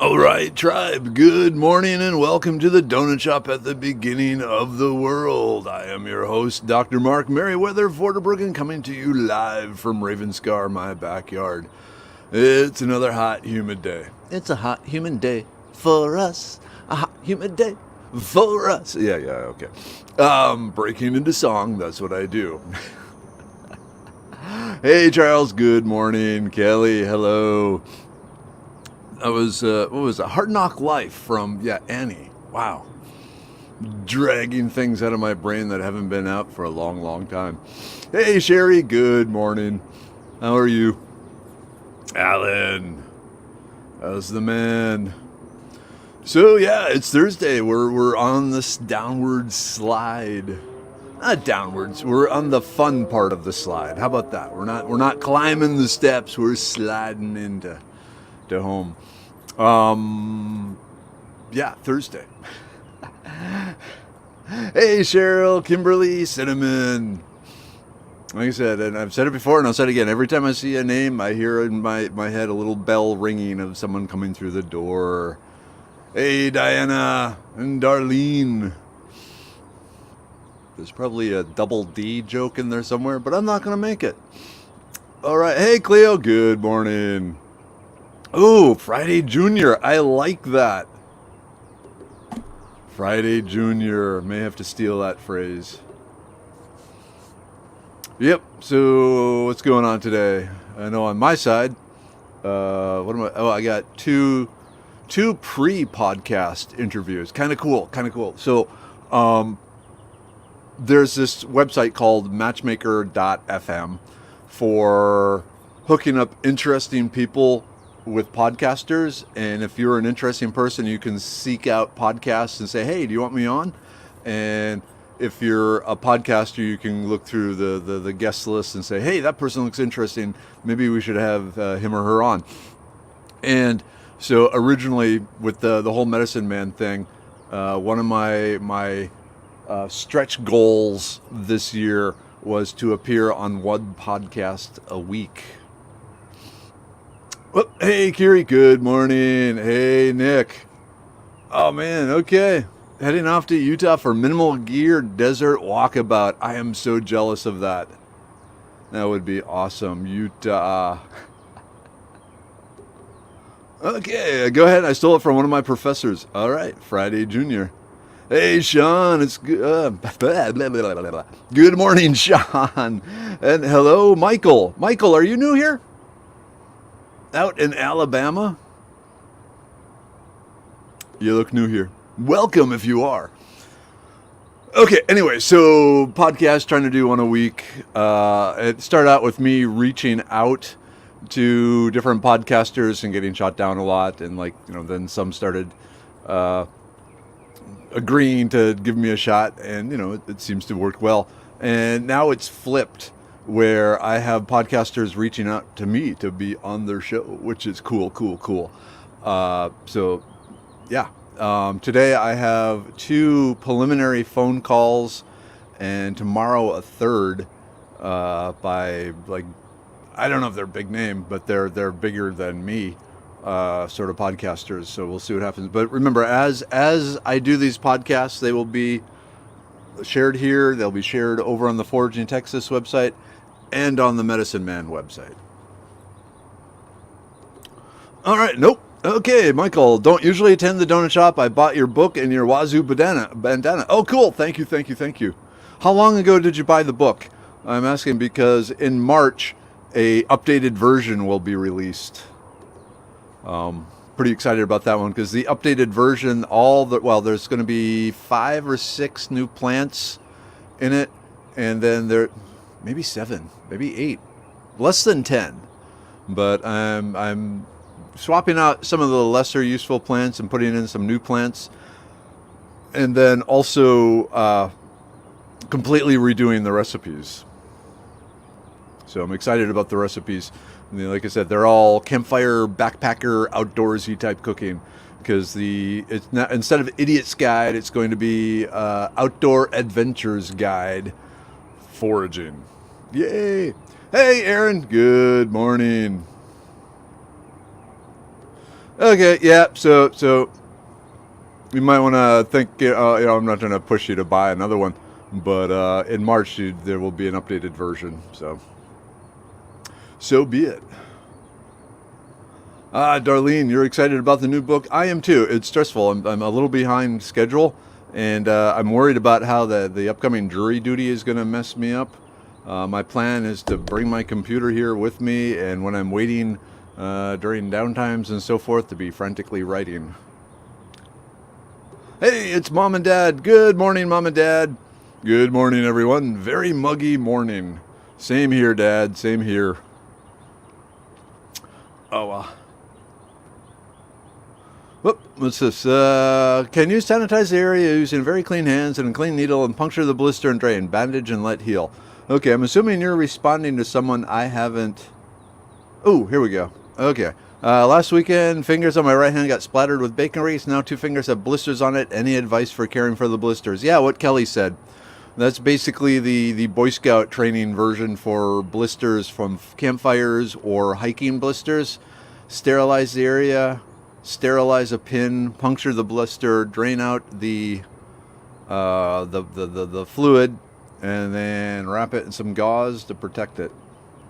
All right, tribe, good morning and welcome to the Donut Shop at the beginning of the world. I am your host, Dr. Mark Merriweather Vorderbruggen, coming to you live from Ravenscar, my backyard. It's another hot, humid day. It's a hot, humid day for us. A hot, humid day for us. Yeah, okay. Breaking into song, that's what I do. Hey, Charles, good morning. Kelly, hello. That was, what was it? Hard Knock Life from, Annie. Wow. Dragging things out of my brain that haven't been out for a long, long time. Hey, Sherry, good morning. How are you? Alan, how's the man? So, it's Thursday. We're on this downward slide. Not downwards. We're on the fun part of the slide. How about that? We're not climbing the steps. We're sliding into home. Thursday. Hey, Cheryl, Kimberly, Cinnamon. Like I said, and I've said it before and I'll say it again. Every time I see a name, I hear in my head a little bell ringing of someone coming through the door. Hey, Diana and Darlene. There's probably a double D joke in there somewhere, but I'm not going to make it. All right. Hey, Cleo, good morning. Oh, Friday Junior. I like that. Friday Junior. May have to steal that phrase. Yep. So what's going on today? I know on my side, I got two pre-podcast interviews. Kind of cool. So, there's this website called matchmaker.fm for hooking up interesting people with podcasters, and if you're an interesting person, you can seek out podcasts and say, hey, do you want me on? And if you're a podcaster, you can look through the guest list and say, hey, that person looks interesting, maybe we should have him or her on. And so originally with the whole medicine man thing, one of my stretch goals this year was to appear on one podcast a week. Oh, hey, Kiri, good morning. Hey, Nick. Oh, man, okay. Heading off to Utah for Minimal Gear Desert Walkabout. I am so jealous of that. That would be awesome. Utah. Okay, go ahead. I stole it from one of my professors. All right, Friday Junior. Hey, Sean, it's good. Good morning, Sean. And hello, Michael. Michael, are you new here? Out in Alabama? You look new here. Welcome if you are. Okay, anyway, so podcast, trying to do one a week. It started out with me reaching out to different podcasters and getting shot down a lot. And then some started agreeing to give me a shot. And, it seems to work well. And now it's flipped, where I have podcasters reaching out to me to be on their show, which is cool. Today I have 2 preliminary phone calls, and tomorrow a third by, I don't know if they're big name, but they're bigger than me, sort of podcasters. So we'll see what happens. But remember, as I do these podcasts, they will be shared here. They'll be shared over on the Foraging Texas website and on the Medicine Man website. All right. Nope. Okay, Michael, don't usually attend the donut shop. I bought your book and your Wazoo bandana. Oh, cool. Thank you. How long ago did you buy the book? I'm asking because in March, a updated version will be released. Pretty excited about that one because the updated version, there's going to be 5 or 6 new plants in it, and then there maybe 7, maybe 8, less than 10. But I'm swapping out some of the lesser useful plants and putting in some new plants, and then also completely redoing the recipes. So I'm excited about the recipes. Like I said, they're all campfire, backpacker, outdoorsy type cooking, because it's not, instead of Idiot's Guide, it's going to be Outdoor Adventures Guide, foraging. Yay! Hey, Aaron. Good morning. Okay, yeah. So you might want to think. I'm not trying to push you to buy another one, but in March there will be an updated version. So be it. Darlene, you're excited about the new book. I am too. It's stressful. I'm a little behind schedule, and I'm worried about how the upcoming jury duty is going to mess me up. My plan is to bring my computer here with me, and when I'm waiting during downtimes and so forth, to be frantically writing. Hey, it's Mom and Dad. Good morning, Mom and Dad. Good morning, everyone. Very muggy morning. Same here, Dad. Same here. Oh, well. Whoop, what's this? Can you sanitize the area using very clean hands and a clean needle and puncture the blister and drain, bandage and let heal? Okay, I'm assuming you're responding to someone I haven't... Oh, here we go. Okay. Last weekend, fingers on my right hand got splattered with bacon grease. Now 2 fingers have blisters on it. Any advice for caring for the blisters? Yeah, what Kelly said. That's basically the Boy Scout training version for blisters from campfires or hiking blisters. Sterilize the area. Sterilize a pin, puncture the blister, drain out the fluid, and then wrap it in some gauze to protect it.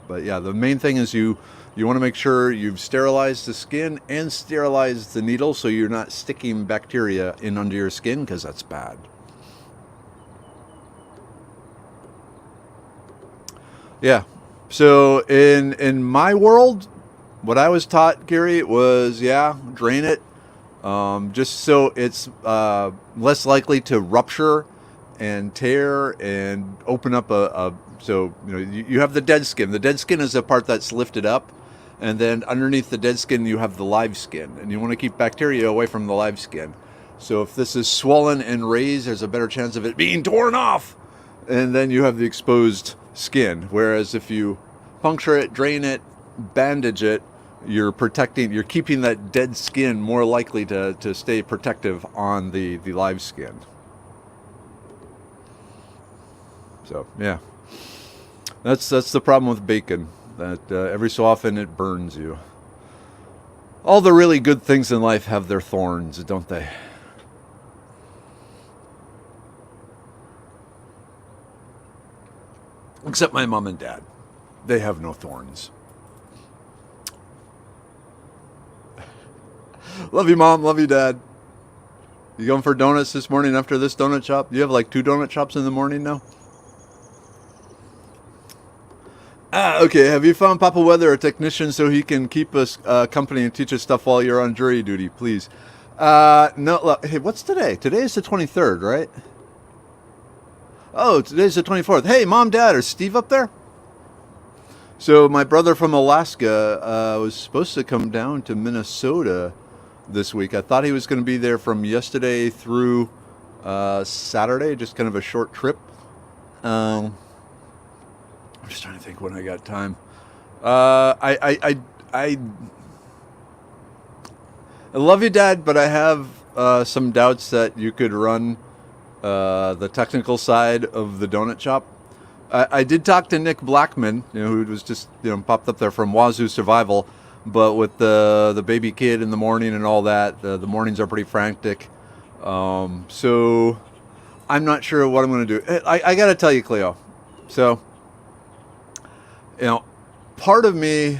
But yeah, the main thing is you want to make sure you've sterilized the skin and sterilized the needle so you're not sticking bacteria in under your skin, because that's bad. Yeah. So in my world, what I was taught, Gary, was, drain it, just so it's less likely to rupture and tear and open up so, you have the dead skin. The dead skin is the part that's lifted up, and then underneath the dead skin you have the live skin, and you want to keep bacteria away from the live skin. So if this is swollen and raised, there's a better chance of it being torn off, and then you have the exposed skin. Whereas if you puncture it, drain it, bandage it, you're keeping that dead skin more likely to stay protective on the live skin. So yeah, that's the problem with bacon, that every so often it burns you. All the really good things in life have their thorns, don't they? Except my mom and dad. They have no thorns. Love you, Mom. Love you, Dad. You going for donuts this morning after this donut shop? You have like 2 donut shops in the morning now? Okay. Have you found Papa Weather a technician so he can keep us company and teach us stuff while you're on jury duty, please? No. Look, hey, what's today? Today is the 23rd, right? Oh, today's the 24th. Hey, Mom, Dad, is Steve up there? So my brother from Alaska was supposed to come down to Minnesota this week. I thought he was going to be there from yesterday through Saturday, just kind of a short trip. I'm just trying to think when I got time. I love you, Dad, but I have some doubts that you could run the technical side of the donut shop. I did talk to Nick Blackman, who was just popped up there from Wazoo Survival, but with the baby kid in the morning and all that, the mornings are pretty frantic. So I'm not sure what I'm going to do. I got to tell you, Cleo. So, part of me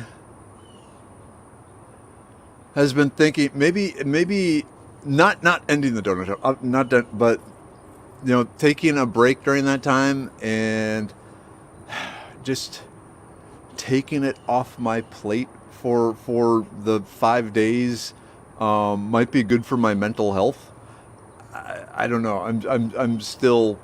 has been thinking maybe not ending the donut shop, not done, but taking a break during that time and just taking it off my plate for the 5 days might be good for my mental health. I don't know. I'm still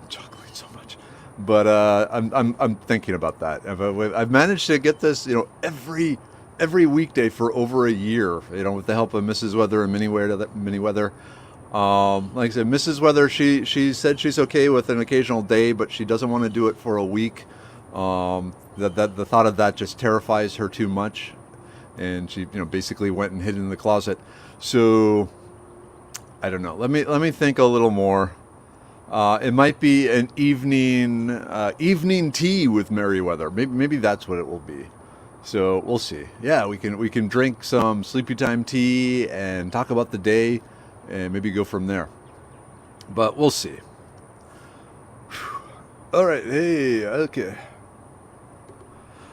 chuckling so much, but I'm thinking about that. I've managed to get this every weekday for over a year. With the help of Mrs. Weather and Mini Weather. Like I said, Mrs. Weather, she said she's okay with an occasional day, but she doesn't want to do it for a week. That the thought of that just terrifies her too much, and she basically went and hid in the closet. So I don't know. Let me think a little more. It might be an evening tea with Merriweather. Maybe that's what it will be. So we'll see. Yeah, we can drink some sleepy time tea and talk about the day, and maybe go from there. But we'll see. All right. Hey. Okay.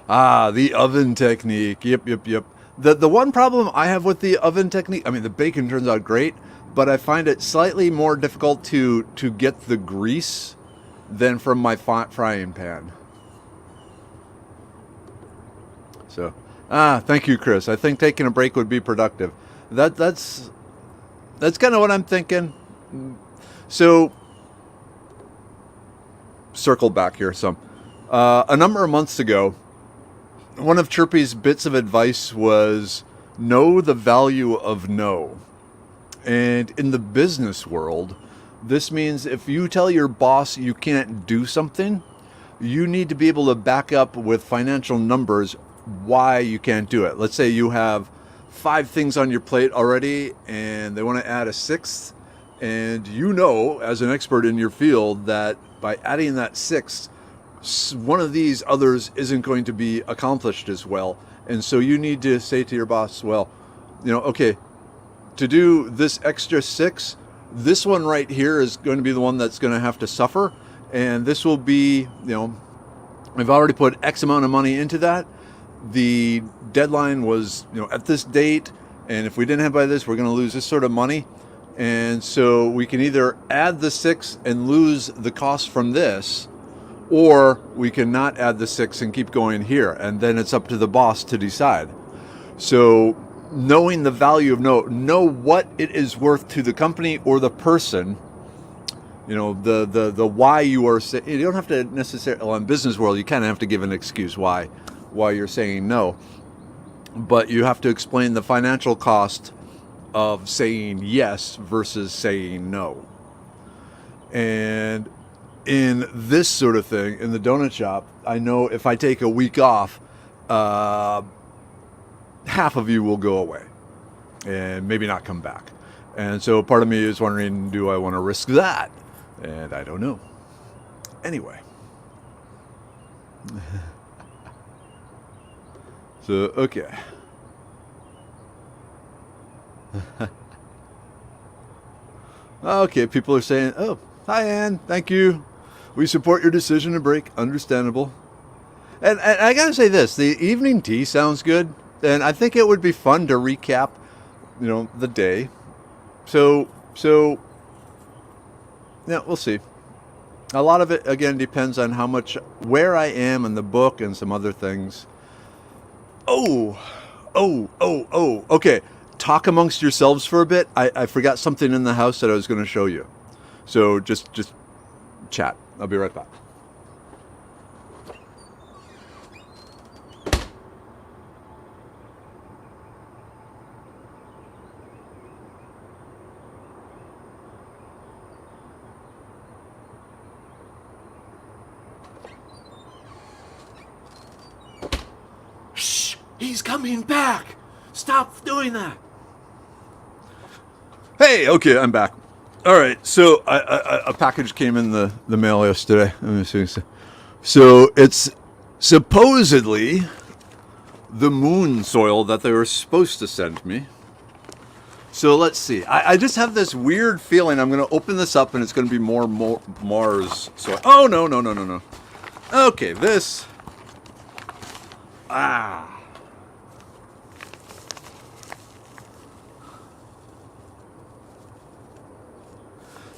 The oven technique. Yep. The one problem I have with the oven technique, I mean, the bacon turns out great, but I find it slightly more difficult to get the grease than from my frying pan. So, thank you, Chris. I think taking a break would be productive. That's kind of what I'm thinking. So, circle back here some. A number of months ago, one of Chirpy's bits of advice was know the value of no. And in the business world, this means if you tell your boss you can't do something, you need to be able to back up with financial numbers why you can't do it. Let's say you have 5 things on your plate already and they want to add a 6th, and you know as an expert in your field that by adding that 6th, one of these others isn't going to be accomplished as well. And so you need to say to your boss, well, okay, to do this extra 6, this one right here is going to be the one that's going to have to suffer. And this will be, we've already put X amount of money into that. The deadline was, at this date. And if we didn't have by this, we're going to lose this sort of money. And so we can either add the 6 and lose the cost from this, or we can not add the 6 and keep going here. And then it's up to the boss to decide. So knowing the value of no, know what it is worth to the company or the person. The why you are saying. You don't have to necessarily, well, in business world, you kind of have to give an excuse why you're saying no. But you have to explain the financial cost of saying yes versus saying no. And in this sort of thing, in the donut shop, I know if I take a week off, half of you will go away and maybe not come back. And so part of me is wondering, do I want to risk that? And I don't know. Anyway. So, okay. Okay, people are saying, oh, hi, Ann. Thank you. We support your decision to break. Understandable. And I got to say this. The evening tea sounds good. And I think it would be fun to recap, the day. So, yeah, we'll see. A lot of it, again, depends on where I am in the book and some other things. Oh. Okay. Talk amongst yourselves for a bit. I forgot something in the house that I was going to show you. So just chat. I'll be right back. Shh! He's coming back! Stop doing that! Hey, okay, I'm back. All right, so a package came in the mail yesterday. Let me see. So it's supposedly the moon soil that they were supposed to send me. So let's see. I just have this weird feeling I'm going to open this up and it's going to be more Mars soil. Oh, no. Okay, this.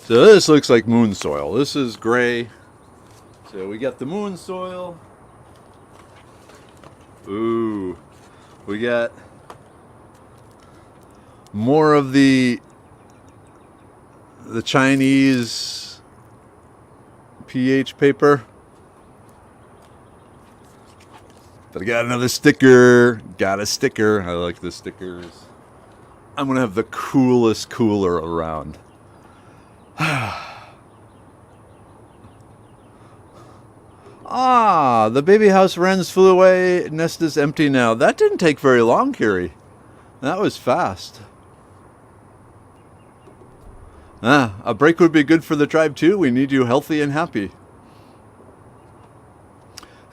So this looks like moon soil. This is gray. So we got the moon soil. Ooh. We got more of the Chinese pH paper. But I got another sticker. Got a sticker. I like the stickers. I'm going to have the coolest cooler around. The baby house wrens flew away. Nest is empty now. That didn't take very long, Carrie. That was fast. A break would be good for the tribe too. We need you healthy and happy.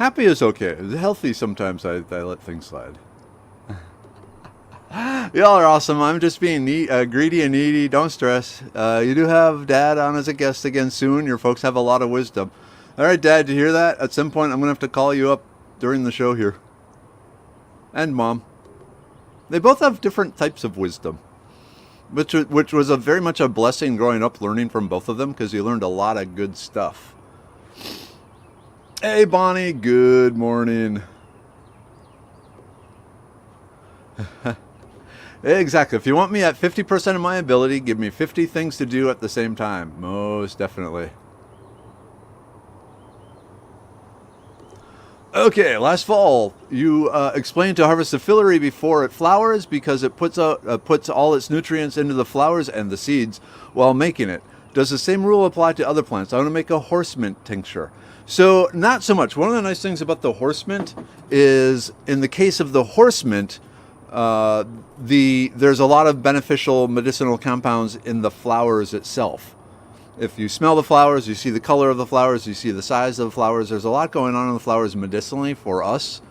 Happy is okay. Healthy, sometimes I let things slide. Y'all are awesome. I'm just being greedy and needy. Don't stress. You do have Dad on as a guest again soon. Your folks have a lot of wisdom. All right, Dad, did you hear that? At some point, I'm going to have to call you up during the show here. And Mom. They both have different types of wisdom, which was very much a blessing growing up, learning from both of them, because you learned a lot of good stuff. Hey, Bonnie. Good morning. Exactly. If you want me at 50% of my ability, give me 50 things to do at the same time. Most definitely. Okay, last fall, you explained to harvest the fillery before it flowers because it puts all its nutrients into the flowers and the seeds while making it. Does the same rule apply to other plants? I want to make a horse mint tincture. So, not so much. One of the nice things about the horse mint is, in the case of the horse mint, there's a lot of beneficial medicinal compounds in the flowers itself. If you smell the flowers, you see the color of the flowers, you see the size of the flowers, there's a lot going on in the flowers medicinally for us.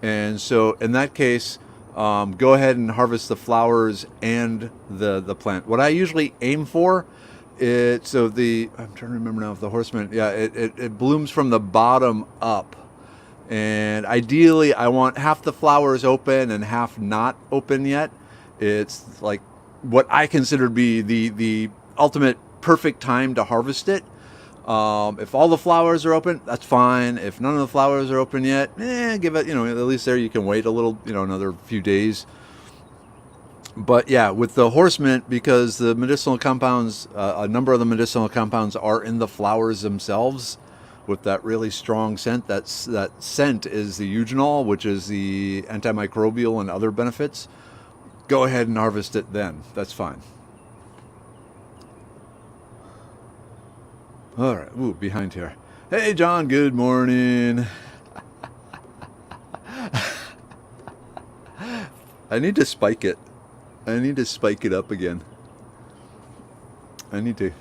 And so in that case, go ahead and harvest the flowers and the plant. What I usually aim for, I'm trying to remember now if the horse mint, yeah, it blooms from the bottom up. And ideally, I want half the flowers open and half not open yet. It's like what I consider to be the ultimate perfect time to harvest it. If all the flowers are open, that's fine. If none of the flowers are open yet, give it, at least there you can wait a little, another few days. But yeah, with the horse mint, because the medicinal compounds, a number of the medicinal compounds are in the flowers themselves, with that really strong scent. That scent is the eugenol, which is the antimicrobial and other benefits. Go ahead and harvest it then. That's fine. All right. Ooh, behind here. Hey, John. Good morning. I need to spike it. I need to spike it up again. I need to.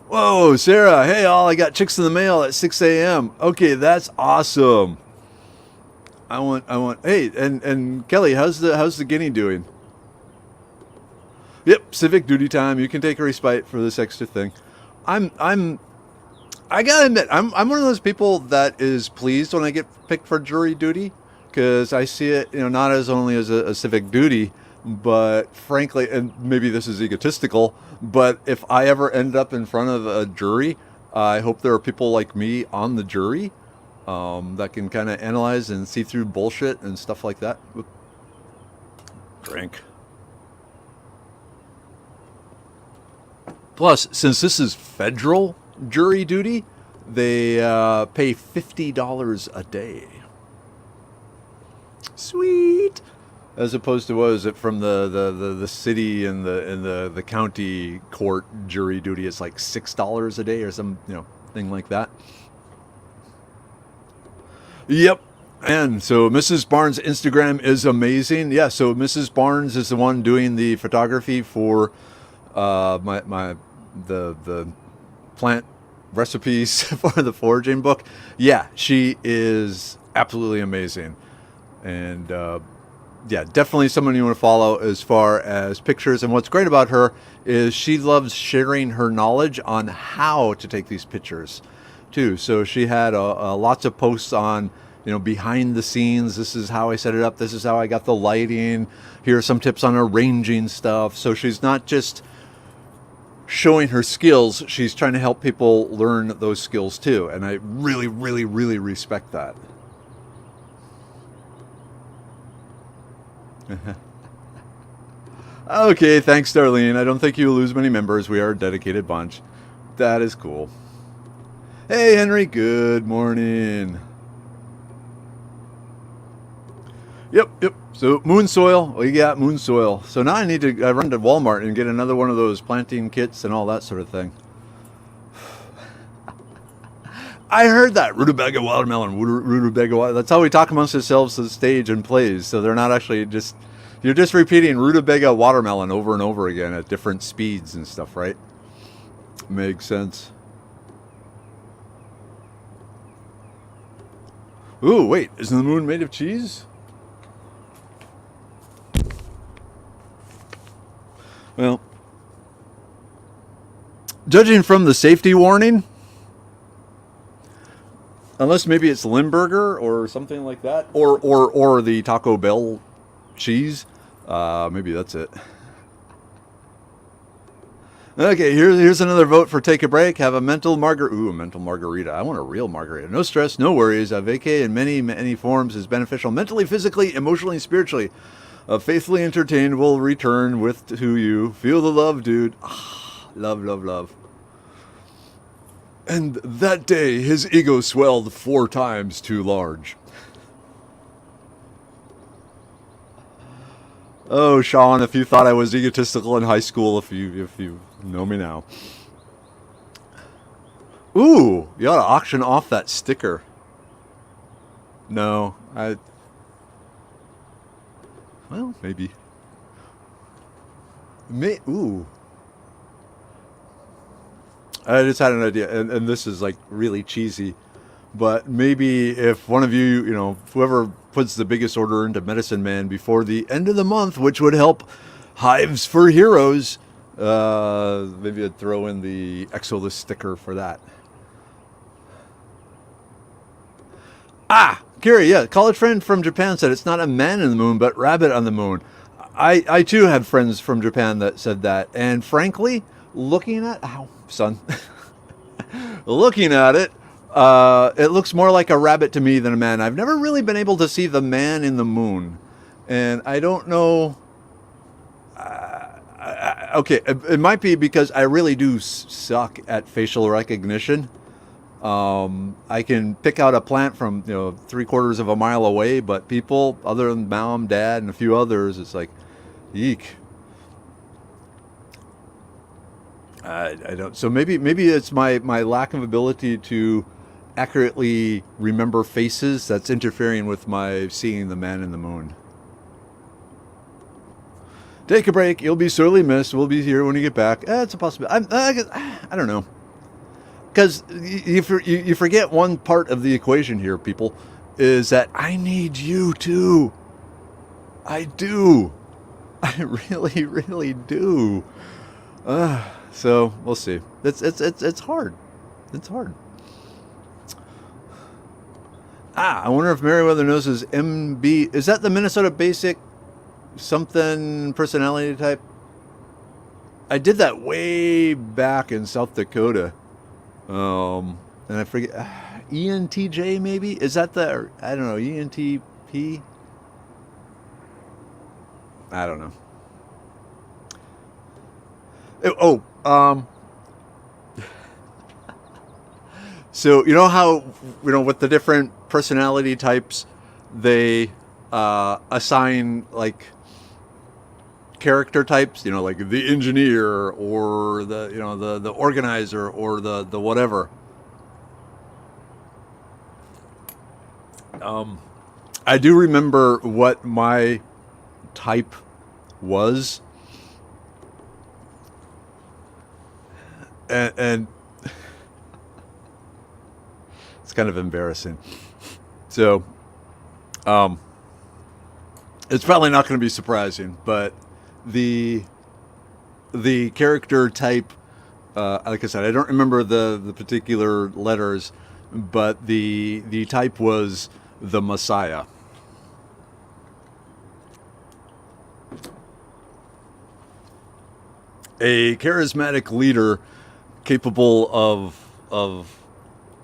Whoa, Sarah. Hey, all. I got chicks in the mail at 6 a.m. Okay, that's awesome. I want. Hey, and Kelly, how's the guinea doing? Yep, civic duty time. You can take a respite for this extra thing. I gotta admit, I'm one of those people that is pleased when I get picked for jury duty, because I see it, not as only as a civic duty, but frankly, and maybe this is egotistical, but if I ever end up in front of a jury, I hope there are people like me on the jury that can kind of analyze and see through bullshit and stuff like that. Drink. Plus, since this is federal jury duty, they pay $50 a day. Sweet. As opposed to, what is it, from the city and the county court jury duty, it's like $6 a day or some thing like that. Yep. And so Mrs. Barnes' Instagram is amazing. Yeah, so Mrs. Barnes is the one doing the photography for the plant recipes for the foraging book. Yeah, she is absolutely amazing. And yeah, definitely someone you want to follow as far as pictures. And what's great about her is she loves sharing her knowledge on how to take these pictures too. So she had lots of posts on, behind the scenes. This is how I set it up. This is how I got the lighting. Here are some tips on arranging stuff. So she's not just showing her skills. She's trying to help people learn those skills too. And I really, really, really respect that. Okay, thanks, Darlene. I don't think you'll lose many members. We are a dedicated bunch. That is cool. Hey, Henry. Good morning. Yep. So moon soil. We got moon soil. So now I need to run to Walmart and get another one of those planting kits and all that sort of thing. I heard that. Rutabaga watermelon. Rutabaga watermelon. That's how we talk amongst ourselves to the stage and plays. So they're not actually just... You're just repeating rutabaga watermelon over and over again at different speeds and stuff, right? Makes sense. Ooh, wait, isn't the moon made of cheese? Well, judging from the safety warning, unless maybe it's Limburger or something like that, or the Taco Bell cheese, maybe that's it. Okay, here's another vote for take a break. Have a mental margarita. I want a real margarita. No stress, no worries. A vacay in many forms is beneficial mentally, physically, emotionally, spiritually. Faithfully entertained will return with to you. Feel the love, dude. Love, love, love. And that day, his ego swelled 4 times too large. Oh, Sean, if you thought I was egotistical in high school, if you know me now. Ooh, you ought to auction off that sticker. No, well, maybe. Ooh. I just had an idea, and this is like really cheesy, but maybe if one of you, whoever puts the biggest order into Medicine Man before the end of the month, which would help Hives for Heroes, maybe I'd throw in the Exolus sticker for that. Kiri, yeah, college friend from Japan said it's not a man in the moon, but rabbit on the moon. I too have friends from Japan that said that, and frankly, looking at looking at it, it looks more like a rabbit to me than a man. I've never really been able to see the man in the moon, and I don't know. Okay, it might be because I really do suck at facial recognition. I can pick out a plant from 3/4 of a mile away, but people other than mom, dad, and a few others, it's like, eek. I don't. So maybe it's my lack of ability to accurately remember faces that's interfering with my seeing the man in the moon. Take a break. You'll be sorely missed. We'll be here when you get back. It's a possibility. I don't know. Because you forget one part of the equation here, people, is that I need you too. I do. I really, really do. So we'll see. It's hard. It's hard. I wonder if Meriwether knows his MB. Is that the Minnesota Basic something personality type? I did that way back in South Dakota. And I forget, ENTJ maybe? Is that I don't know, ENTP? I don't know. So you know how, with the different personality types, they assign like character types, like the engineer or the organizer or the whatever. I do remember what my type was, and it's kind of embarrassing. So, it's probably not going to be surprising, but the character type, like I said, I don't remember the particular letters, but the type was the Messiah. A charismatic leader capable of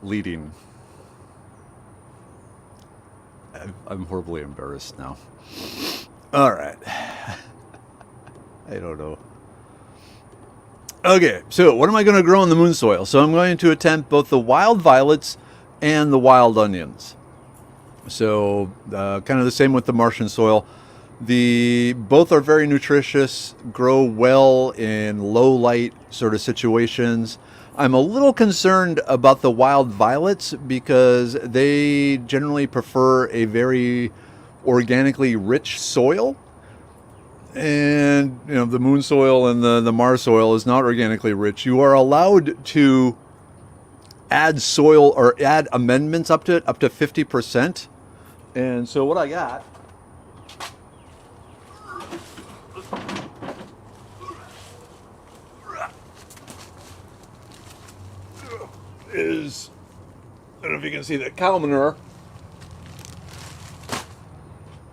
leading. I'm horribly embarrassed now. All right. I don't know. Okay, so what am I going to grow in the moon soil? So I'm going to attempt both the wild violets and the wild onions. So kind of the same with the Martian soil. Both are very nutritious, grow well in low light sort of situations. I'm a little concerned about the wild violets because they generally prefer a very organically rich soil. And the moon soil and the Mars soil is not organically rich. You are allowed to add soil or add amendments up to it, up to 50%. And so what I got is, I don't know if you can see that cow manure.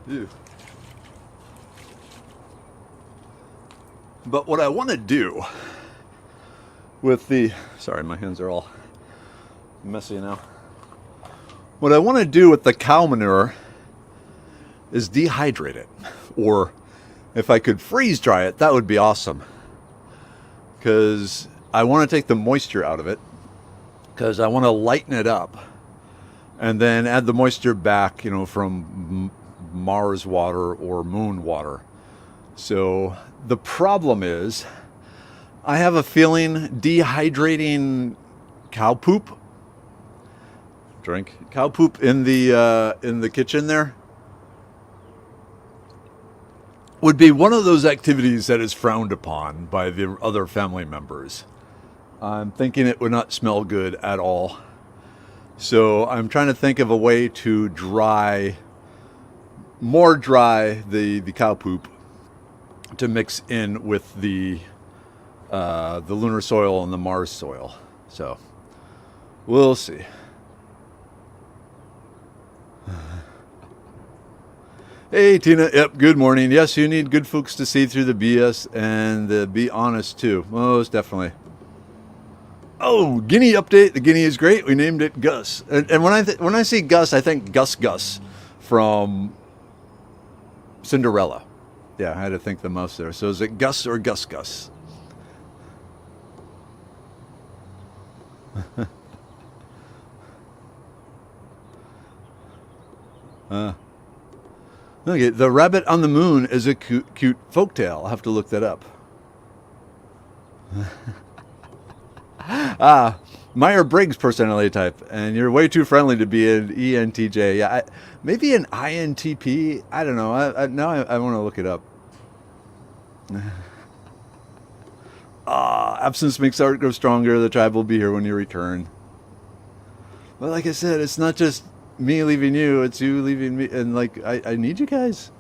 Ew. But what I want to do with the, sorry, my hands are all messy now. What I want to do with the cow manure is dehydrate it. Or if I could freeze dry it, that would be awesome. Because I want to take the moisture out of it. Because I want to lighten it up. And then add the moisture back, you know, from Mars water or moon water. So the problem is, I have a feeling dehydrating cow poop, cow poop in the kitchen there, would be one of those activities that is frowned upon by the other family members. I'm thinking it would not smell good at all. So I'm trying to think of a way to more dry the cow poop to mix in with the lunar soil and the Mars soil. So we'll see. Hey Tina, yep, good morning. Yes, you need good folks to see through the BS and be honest too. Most definitely. Oh, guinea update. The guinea is great. We named it Gus. And when I see Gus, I think Gus from Cinderella. Yeah, I had to think the mouse there. So is it Gus or Gus? Okay, the rabbit on the moon is a cute folktale. I'll have to look that up. Meyer-Briggs personality type, and you're way too friendly to be an ENTJ. Yeah, maybe an INTP. I don't know. Now I want to look it up. Absence makes art grow stronger. The tribe will be here when you return. Well, like I said, it's not just me leaving you, it's you leaving me, and like I need you guys.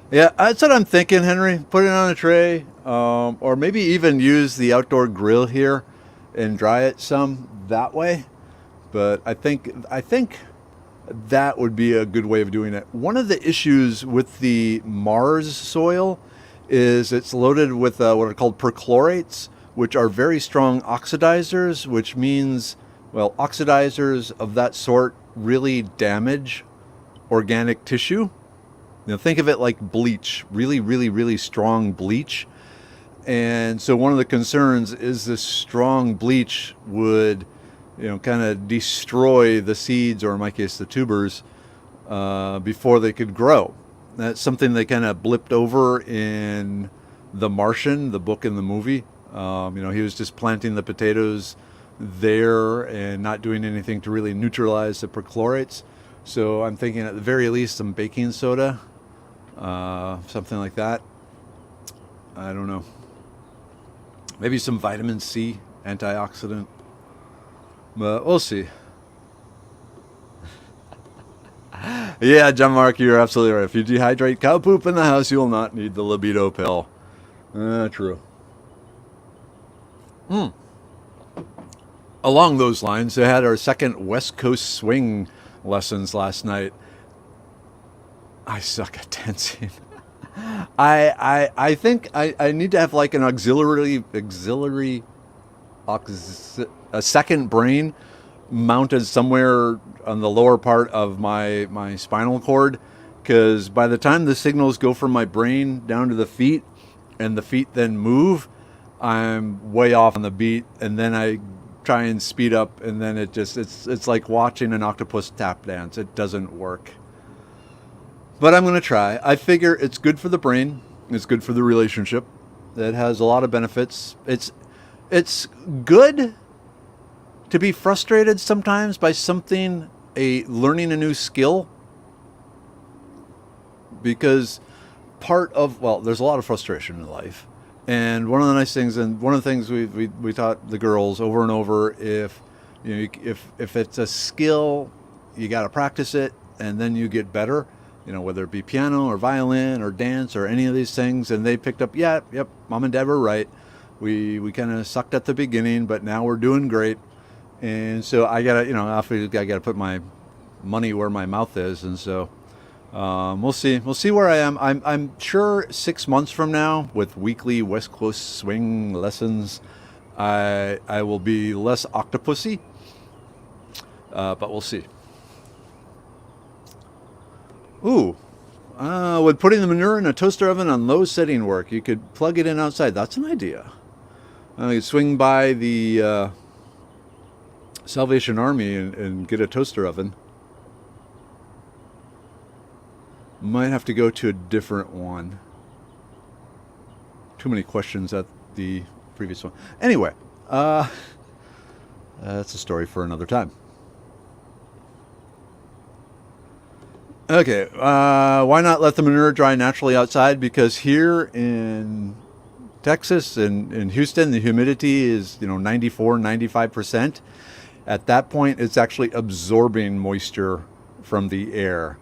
Yeah, that's what I'm thinking, Henry. Put it on a tray, or maybe even use the outdoor grill here and dry it some that way. But I think that would be a good way of doing it. One of the issues with the Mars soil is it's loaded with what are called perchlorates, which are very strong oxidizers, which means, well, oxidizers of that sort really damage organic tissue. You know, think of it like bleach, really, really, really strong bleach. And so one of the concerns is this strong bleach would, you know, kind of destroy the seeds, or in my case, the tubers, before they could grow. That's something they kind of blipped over in The Martian, the book and the movie. You know, he was just planting the potatoes there and not doing anything to really neutralize the perchlorates. So I'm thinking at the very least some baking soda, something like that. I don't know. Maybe some vitamin C, antioxidant. But we'll see. Yeah, John Mark, you're absolutely right. If you dehydrate cow poop in the house, you will not need the libido pill. True. Along those lines, we had our second West Coast swing lessons last night. I suck at dancing. I think I need to have like an a second brain mounted somewhere on the lower part of my spinal cord, because by the time the signals go from my brain down to the feet and the feet then move, I'm way off on the beat, and then I try and speed up, and then it's like watching an octopus tap dance. It doesn't work. But I'm going to try. I figure it's good for the brain. It's good for the relationship. It has a lot of benefits. It's good to be frustrated sometimes by learning a new skill, because there's a lot of frustration in life, And one of the nice things, and one of the things we taught the girls over and over, if if it's a skill, you got to practice it, and then you get better. Whether it be piano or violin or dance or any of these things. And they picked up, yeah, yep, mom and dad were right. We kind of sucked at the beginning, but now we're doing great. And so I gotta, I gotta put my money where my mouth is, and so. We'll see. We'll see where I am. I'm sure 6 months from now, with weekly West Coast swing lessons, I will be less octopusy. But we'll see. Ooh, would putting the manure in a toaster oven on low setting work? You could plug it in outside. That's an idea. You could swing by the Salvation Army and get a toaster oven. Might have to go to a different one. Too many questions at the previous one. Anyway, that's a story for another time. Okay, why not let the manure dry naturally outside? Because here in Texas and in Houston, the humidity is 94, 95%. At that point, it's actually absorbing moisture from the air.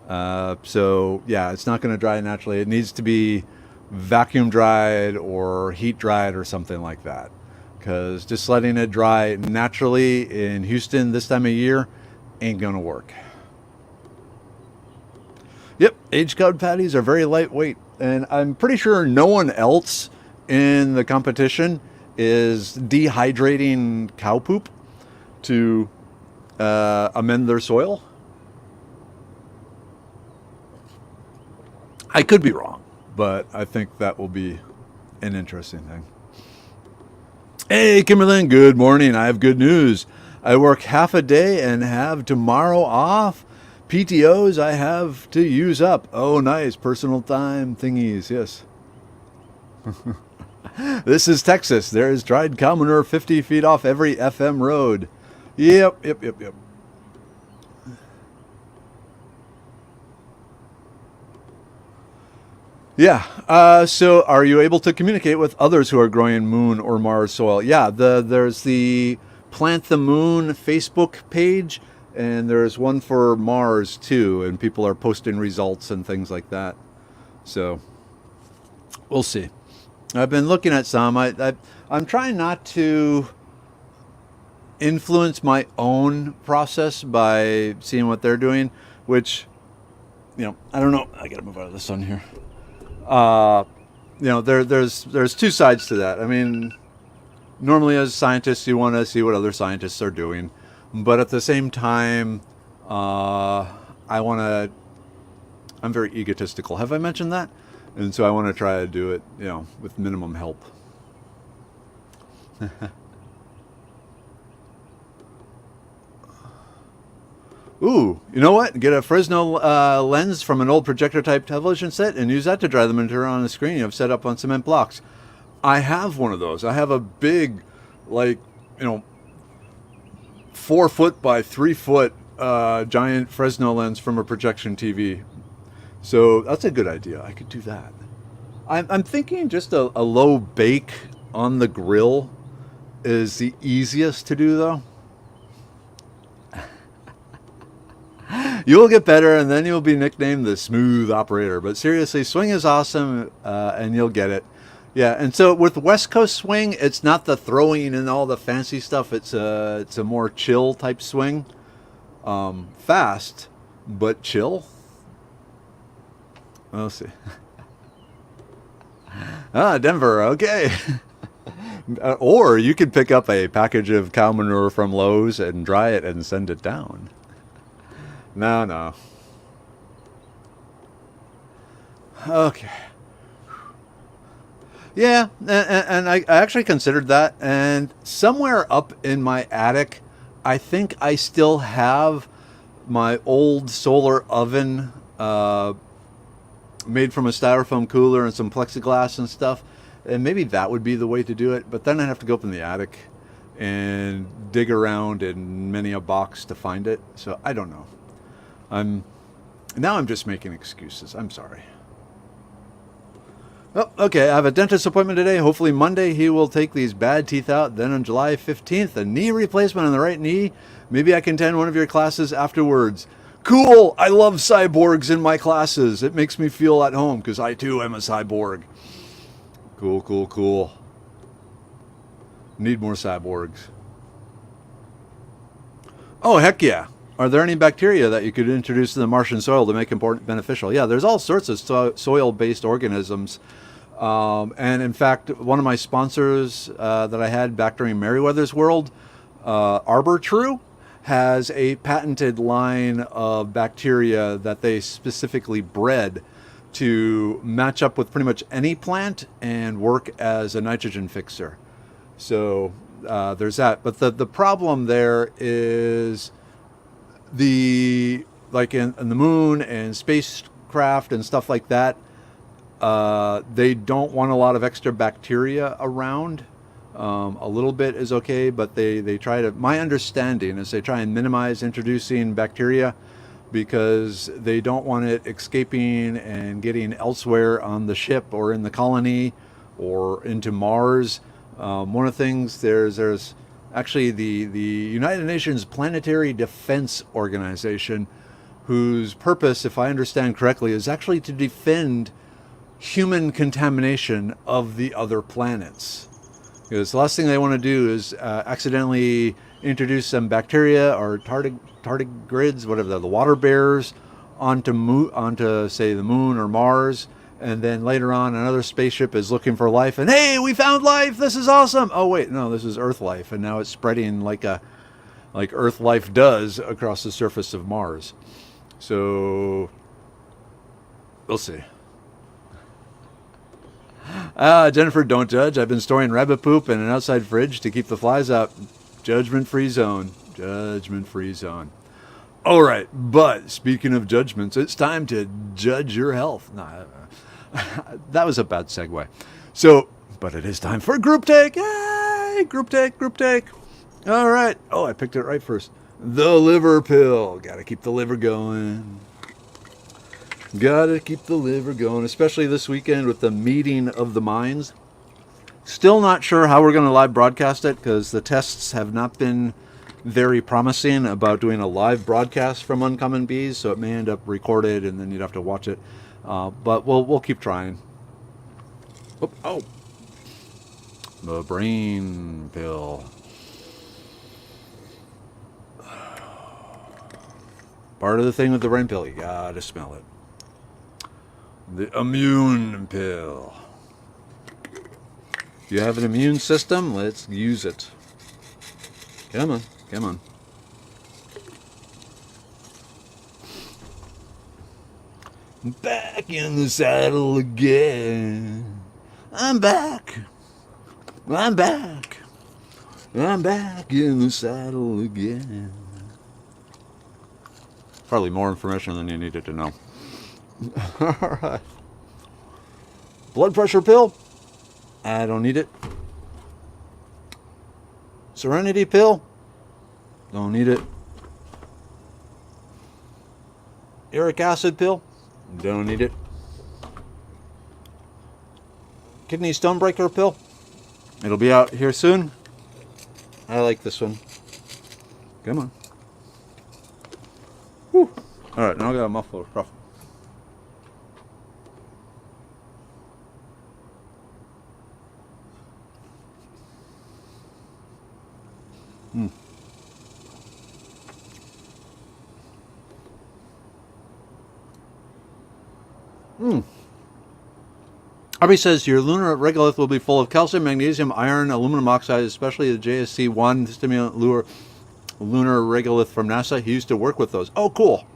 So yeah, it's not going to dry naturally. It needs to be vacuum dried or heat dried or something like that. Because just letting it dry naturally in Houston this time of year ain't going to work. Yep, aged cow patties are very lightweight, and I'm pretty sure no one else in the competition is dehydrating cow poop to amend their soil. I could be wrong, but I think that will be an interesting thing. Hey, Kimberlyn, good morning. I have good news. I work half a day and have tomorrow off. PTOs I have to use up. Oh, nice. Personal time thingies, yes. This is Texas. There is dried cow manure 50 feet off every FM road. Yep. Yeah. So are you able to communicate with others who are growing Moon or Mars soil? Yeah. There's the Plant the Moon Facebook page, and there's one for Mars too, and people are posting results and things like that. So we'll see. I've been looking at some. I'm trying not to influence my own process by seeing what they're doing, which, I don't know. I got to move out of the sun here. There's two sides to that. I mean, normally as scientists, you want to see what other scientists are doing, but at the same time, I'm very egotistical. Have I mentioned that? And so I want to try to do it, with minimum help. Ooh, you know what? Get a Fresnel lens from an old projector-type television set and use that to dry the material on the screen you have set up on cement blocks. I have one of those. I have a big, 4 foot by 3 foot giant Fresnel lens from a projection TV. So that's a good idea. I could do that. I'm thinking just a low bake on the grill is the easiest to do, though. You'll get better, and then you'll be nicknamed the smooth operator. But seriously, swing is awesome, and you'll get it. Yeah, and so with West Coast swing, it's not the throwing and all the fancy stuff. It's a more chill type swing. Fast, but chill. We'll see. Denver, okay. Or you could pick up a package of cow manure from Lowe's and dry it and send it down. No. Okay. Yeah, and I actually considered that, and somewhere up in my attic, I think I still have my old solar oven made from a styrofoam cooler and some plexiglass and stuff, and maybe that would be the way to do it, but then I'd have to go up in the attic and dig around in many a box to find it, so I don't know. I'm just making excuses. I'm sorry. Oh, okay, I have a dentist appointment today. Hopefully Monday he will take these bad teeth out. Then on July 15th, a knee replacement on the right knee. Maybe I can attend one of your classes afterwards. Cool! I love cyborgs in my classes. It makes me feel at home because I too am a cyborg. Cool, cool, cool. Need more cyborgs. Oh, heck yeah. Are there any bacteria that you could introduce to the Martian soil to make it beneficial? Yeah, there's all sorts of soil-based organisms. And in fact, one of my sponsors that I had back during Meriwether's World, Arbor True, has a patented line of bacteria that they specifically bred to match up with pretty much any plant and work as a nitrogen fixer. So there's that. But the problem there is like in the moon and spacecraft and stuff like that, they don't want a lot of extra bacteria around. A little bit is okay, but they try to, my understanding is they try and minimize introducing bacteria because they don't want it escaping and getting elsewhere on the ship or in the colony or into Mars. One of the things, there's actually the United Nations Planetary Defense Organization, whose purpose, if I understand correctly, is actually to defend human contamination of the other planets. Because the last thing they want to do is accidentally introduce some bacteria or tardigrades, whatever the water bears, onto say the moon or Mars, and then later on another spaceship is looking for life, and hey, we found life! This is awesome! Oh wait, no, this is Earth life, and now it's spreading like Earth life does across the surface of Mars. So we'll see. Jennifer, don't judge. I've been storing rabbit poop in an outside fridge to keep the flies out. Judgment-free zone. Judgment-free zone. All right, but speaking of judgments, it's time to judge your health. Nah, that was a bad segue. So, but it is time for group take. Yay! Group take, group take. All right. Oh, I picked it right first. The liver pill. Got to keep the liver going. Gotta keep the liver going, especially this weekend with the meeting of the minds. Still not sure how we're going to live broadcast it because the tests have not been very promising about doing a live broadcast from Uncommon Bees, so it may end up recorded and then you'd have to watch it. But we'll keep trying. Oh, the brain pill. Part of the thing with the brain pill, you gotta smell it. The immune pill. If you have an immune system, let's use it. Come on, come on. Back in the saddle again. I'm back. I'm back. I'm back in the saddle again. Probably more information than you needed to know. All right. Blood pressure pill. I don't need it. Serenity pill. Don't need it. Uric acid pill. Don't need it. Kidney stone breaker pill. It'll be out here soon. I like this one. Come on. Whew. All right, now I got a mouthful of stuff. Arby says your lunar regolith will be full of calcium, magnesium, iron, aluminum oxide, especially the JSC-1 stimulant lunar regolith from NASA. He used to work with those. Oh, cool.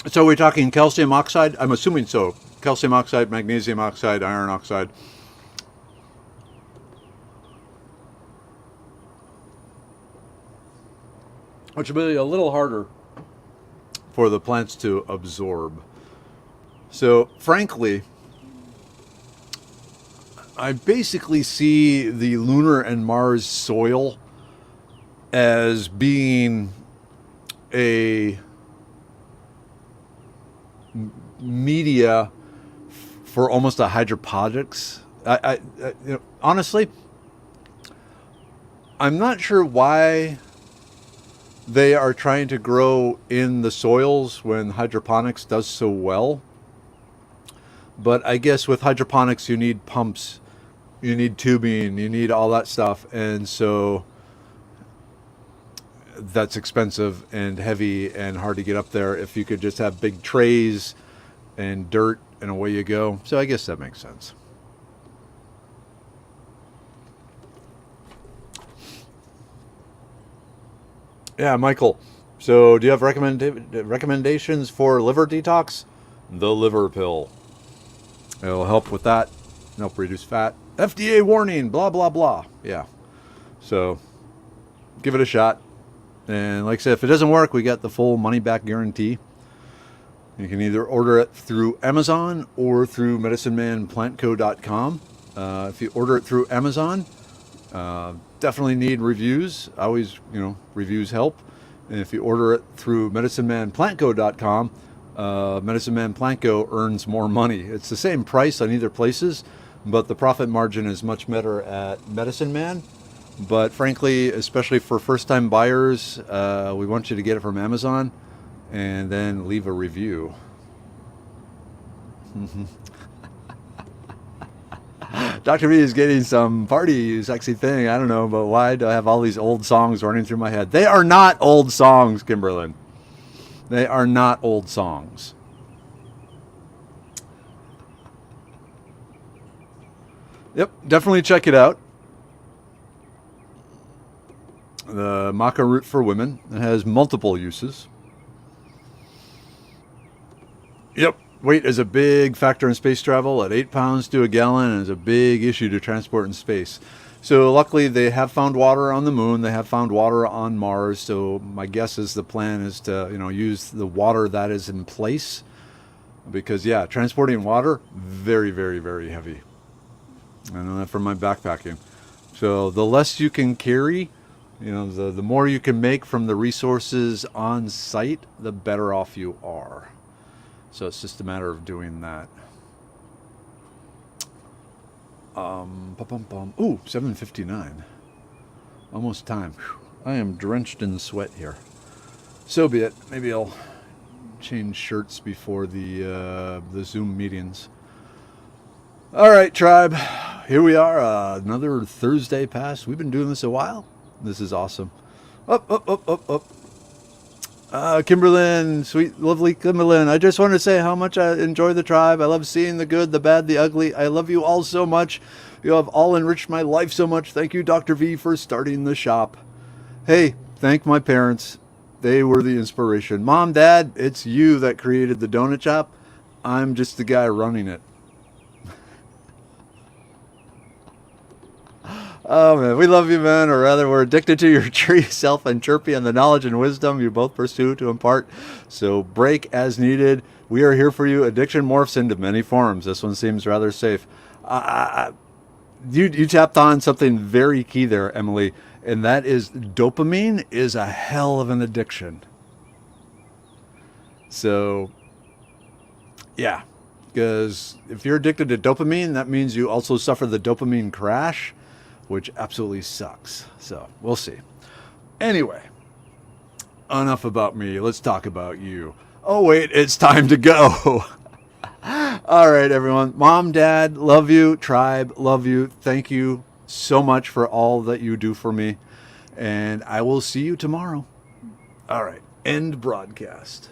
So we're talking calcium oxide? I'm assuming so. Calcium oxide, magnesium oxide, iron oxide. Which will be a little harder for the plants to absorb. So, frankly, I basically see the lunar and Mars soil as being a media for almost a hydroponics. Honestly, I'm not sure why they are trying to grow in the soils when hydroponics does so well. But I guess with hydroponics, you need pumps, you need tubing, you need all that stuff. And so that's expensive and heavy and hard to get up there. If you could just have big trays and dirt and away you go. So I guess that makes sense. Yeah, Michael. So do you have recommendations for liver detox? The liver pill. It'll help with that. Help reduce fat. FDA warning, blah, blah, blah. Yeah. So give it a shot. And like I said, if it doesn't work, we got the full money back guarantee. You can either order it through Amazon or through medicinemanplantco.com. If you order it through Amazon, definitely need reviews. Always, reviews help. And if you order it through medicinemanplantco.com, Medicine Man Plantco earns more money. It's the same price on either places, but the profit margin is much better at Medicine Man. But frankly, especially for first-time buyers, we want you to get it from Amazon and then leave a review. Dr. V is getting some party sexy thing. I don't know, but why do I have all these old songs running through my head? They are not old songs, Kimberlyn. They are not old songs. Yep, definitely check it out. The maca root for women. It has multiple uses. Yep. Weight is a big factor in space travel. At 8 pounds to a gallon is a big issue to transport in space. So luckily they have found water on the moon. They have found water on Mars. So my guess is the plan is to, use the water that is in place. Because yeah, transporting water, very, very, very heavy. I know that from my backpacking. So the less you can carry, the more you can make from the resources on site, the better off you are. So it's just a matter of doing that. Ooh, 7:59. Almost time. Whew. I am drenched in sweat here. So be it. Maybe I'll change shirts before the Zoom meetings. All right, tribe. Here we are. Another Thursday past. We've been doing this a while. This is awesome. Up. Kimberlyn, sweet, lovely Kimberlyn. I just want to say how much I enjoy the tribe. I love seeing the good, the bad, the ugly. I love you all so much. You have all enriched my life so much. Thank you, Dr. V, for starting the shop. Hey, thank my parents. They were the inspiration. Mom, Dad, it's you that created the donut shop. I'm just the guy running it. Oh, man, we love you, man, or rather, we're addicted to your tree self and Chirpy and the knowledge and wisdom you both pursue to impart. So break as needed. We are here for you. Addiction morphs into many forms. This one seems rather safe. You tapped on something very key there, Emily, and that is dopamine is a hell of an addiction. So, yeah, because if you're addicted to dopamine, that means you also suffer the dopamine crash, which absolutely sucks. So we'll see. Anyway, enough about me. Let's talk about you. Oh, wait, it's time to go. All right, everyone. Mom, Dad, love you. Tribe, love you. Thank you so much for all that you do for me. And I will see you tomorrow. All right, end broadcast.